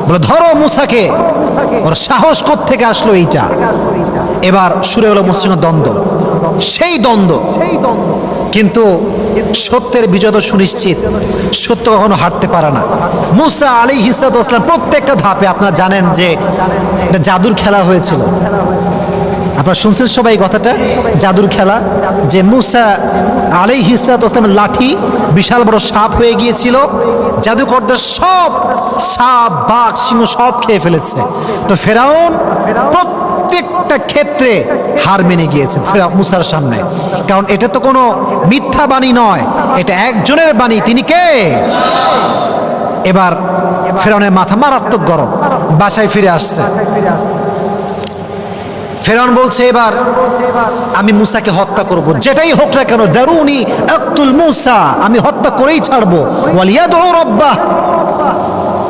বলে ধরো মুসাকে। ওর সাহস কোত্থেকে আসলো এইটা? এবার শুরু হলো মুসার সঙ্গে দ্বন্দ্ব, সেই দ্বন্দ্ব। কিন্তু সত্যের বিজয় তো সুনিশ্চিত, সত্য কখনো হারতে পারে না। মুসা আলাইহিস সালাম প্রত্যেকটা ধাপে, আপনারা জানেন যে এটা জাদুর খেলা হয়েছিল। আপনারা শুনছেন সবাই এই কথাটা, জাদুর খেলা, যে মুসা আলাইহিস সালামের লাঠি বিশাল বড় সাপ হয়ে গিয়েছিল। জাদুকরদের সব সাপ, বাঘ, সিংহ সব খেয়ে ফেলেছে। তো ফেরাউন প্রত্যেকটা ক্ষেত্রে হার মেনে গিয়েছে মুসার সামনে, কারণ এটা তো কোনো মিথ্যা বাণী নয়, এটা একজনের বাণী। তিনি কে? এবার ফেরাউনের মাথা মারাত্মক গরম, বাসায় ফিরে আসছে। ফেরাউন বলছে এবার আমি মুসাকে হত্যা করব, যেটাই হোক না কেন, দারুনি আক্তুল মুসা, আমি হত্যা করেই ছাড়বো। ওয়ালিয়াদউ রাব্বাহ,